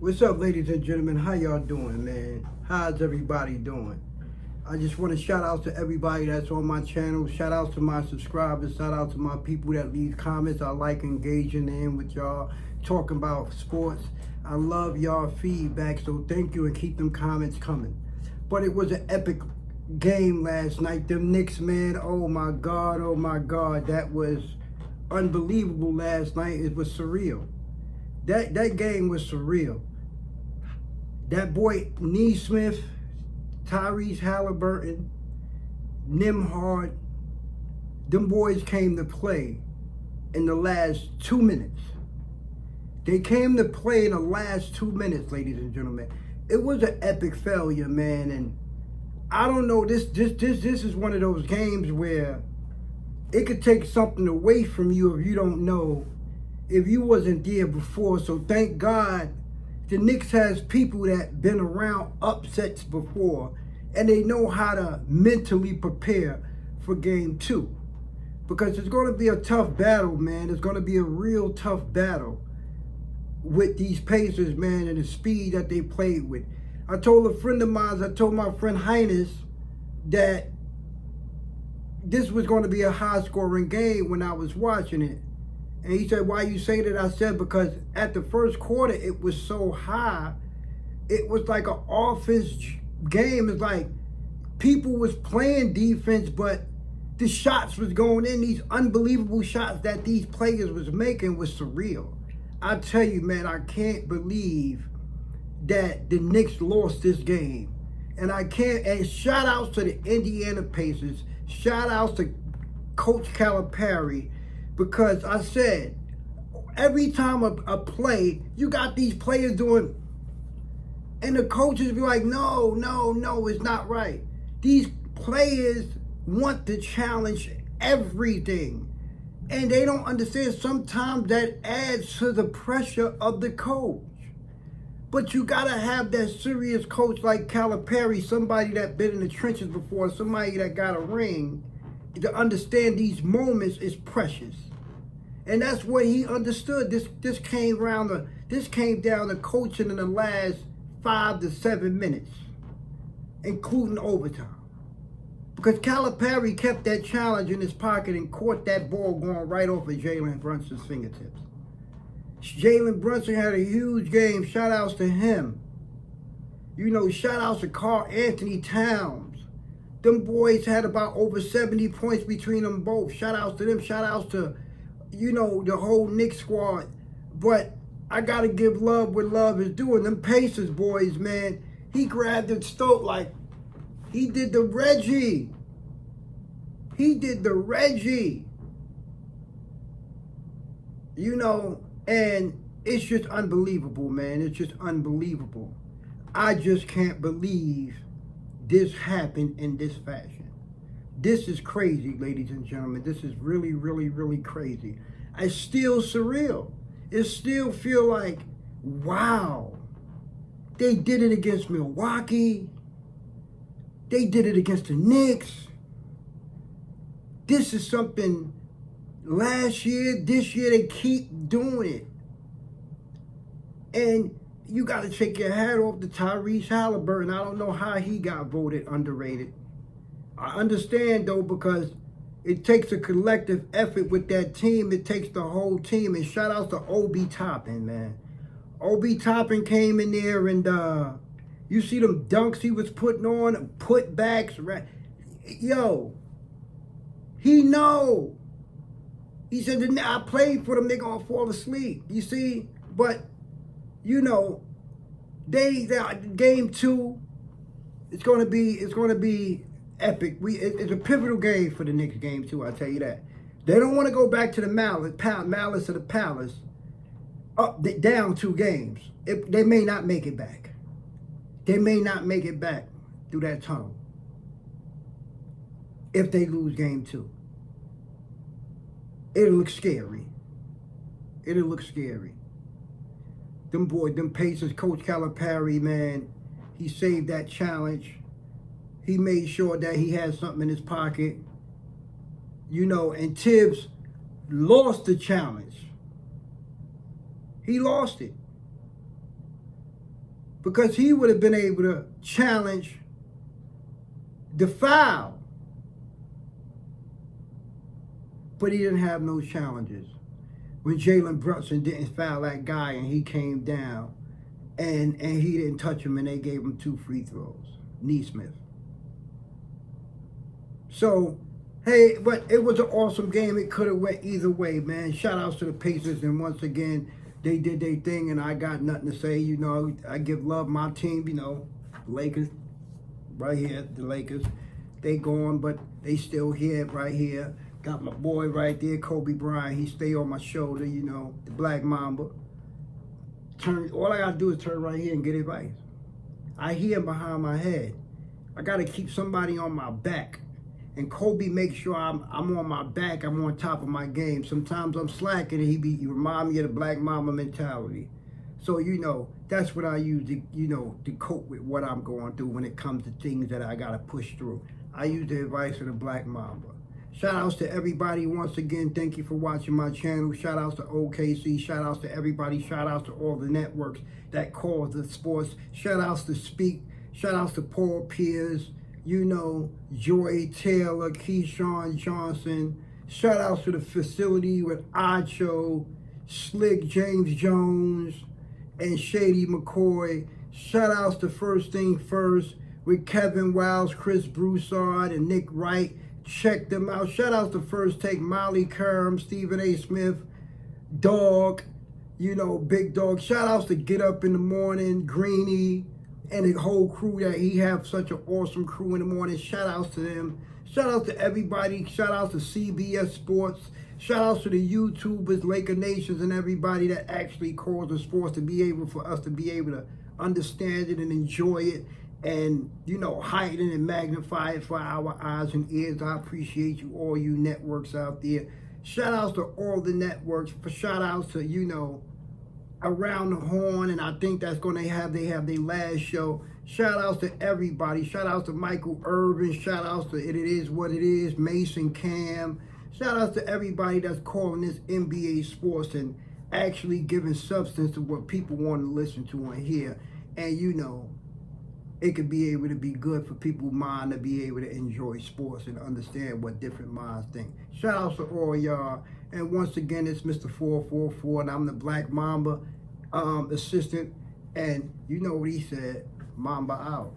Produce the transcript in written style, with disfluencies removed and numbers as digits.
What's up, ladies and gentlemen? How y'all doing, man? How's everybody doing? I just want to shout out to everybody that's on my channel. Shout out to my subscribers. Shout out to my people that leave comments. I like engaging in with y'all, talking about sports. I love y'all feedback, so thank you and keep them comments coming. But it was an epic game last night. Them Knicks, man, oh my God, that was unbelievable last night. It was surreal. That game was surreal. That boy Neesmith, Tyrese Halliburton, Nimhard, them boys came to play in the last 2 minutes. They came to play in the last 2 minutes, ladies and gentlemen. It was an epic failure, man, and I don't know. This is one of those games where it could take something away from you if you don't know, if you wasn't there before. So thank God the Knicks has people that been around upsets before, and they know how to mentally prepare for game two. Because it's going to be a tough battle, man. It's going to be a real tough battle with these Pacers, man, and the speed that they played with. I told a friend of mine, I told my friend Highness that this was going to be a high-scoring game when I was watching it. And he said, why you say that? I said, because at the first quarter, it was so high. It was like an offense game. It's like people was playing defense, but the shots was going in. These unbelievable shots that these players was making was surreal. I tell you, man, I can't believe that the Knicks lost this game. And I can't, and shout outs to the Indiana Pacers. Shout outs to Coach Calipari. Because I said, every time a play, you got these players doing, and the coaches be like, no, it's not right. These players want to challenge everything. And they don't understand sometimes that adds to the pressure of the coach. But you got to have that serious coach like Calipari, somebody that been in the trenches before, somebody that got a ring, to understand these moments is precious. And that's what he understood. This came down to coaching in the last 5 to 7 minutes, including overtime. Because Calipari kept that challenge in his pocket and caught that ball going right off of Jalen Brunson's fingertips. Jalen Brunson had a huge game. Shout outs to him. You know, shout outs to Karl Anthony Towns. Them boys had about over 70 points between them both. Shout outs to them. Shout outs to, you know, the whole Knicks squad. But I got to give love where love is due. And them Pacers boys, man, he grabbed it Stoke like he did the Reggie. He did the Reggie. You know, and it's just unbelievable, man. It's just unbelievable. I just can't believe this happened in this fashion. This is crazy, ladies and gentlemen. This is really, really, really crazy. It's still surreal. It still feel like, wow, they did it against Milwaukee. They did it against the Knicks. This is something last year, this year, they keep doing it. And you got to take your hat off to Tyrese Halliburton. I don't know how he got voted underrated. I understand, though, because it takes a collective effort with that team. It takes the whole team. And shout out to Obi Toppin, man. Obi Toppin came in there and you see them dunks he was putting on, putbacks. Right? Yo, he know. He said, I played for them, they're going to fall asleep. You see? But, you know, game two, it's going to be epic. It's a pivotal game for the Knicks game two, I'll tell you that. They don't want to go back to the malice of the palace, down 2 games. They may not make it back. They may not make it back through that tunnel if they lose game 2. It'll look scary. It'll look scary. Them Pacers, Coach Calipari, man, he saved that challenge. He made sure that he had something in his pocket. You know, and Tibbs lost the challenge. He lost it. because he would have been able to challenge the foul. But he didn't have no challenges. When Jalen Brunson didn't foul that guy and he came down and he didn't touch him and they gave him 2 free throws. Neesmith. So, hey, but it was an awesome game. It could have went either way, man. Shout outs to the Pacers, and once again, they did their thing, and I got nothing to say. You know, I give love my team, you know, Lakers, right here, the Lakers. They gone, but they still here, right here. Got my boy right there, Kobe Bryant. He stay on my shoulder, you know, the Black Mamba. All I got to do is turn right here and get advice. I hear him behind my head. I got to keep somebody on my back. And Kobe makes sure I'm on my back, I'm on top of my game. Sometimes I'm slacking and he remind me of the Black Mamba mentality. So, you know, that's what I use to, you know, to cope with what I'm going through when it comes to things that I got to push through. I use the advice of the Black Mamba. Shout outs to everybody once again. Thank you for watching my channel. Shout outs to OKC. Shout outs to everybody. Shout outs to all the networks that cause the sports. Shout outs to Speak. Shout outs to Paul Pierce. You know, Joy Taylor, Keyshawn Johnson. Shout outs to the facility with Acho, Slick James Jones, and Shady McCoy. Shout outs to First Thing First with Kevin Wiles, Chris Broussard, and Nick Wright. Check them out. Shout outs to First Take, Molly Kerm, Stephen A. Smith, Dog, you know, Big Dog. Shout outs to Get Up in the Morning, Greeny, and the whole crew that he have such an awesome crew in the morning. Shout outs to them. Shout outs to everybody. Shout outs to CBS Sports. Shout outs to the YouTubers, Laker Nations, and everybody that actually calls the sports to be able for us to be able to understand it and enjoy it and, you know, heighten and magnify it for our eyes and ears. I appreciate you, all you networks out there. Shout outs to all the networks. For shout outs to, you know, Around the Horn, and I think that's going to have, they have their last show. Shout outs to everybody. Shout outs to Michael Irvin. Shout outs to It Is What It Is, Mason Cam. Shout outs to everybody that's calling this NBA sports and actually giving substance to what people want to listen to and hear. And, you know, it could be able to be good for people's mind to be able to enjoy sports and understand what different minds think. Shout outs to all y'all. And once again, it's Mr. 444, and I'm the Black Mamba assistant. And you know what he said, Mamba out.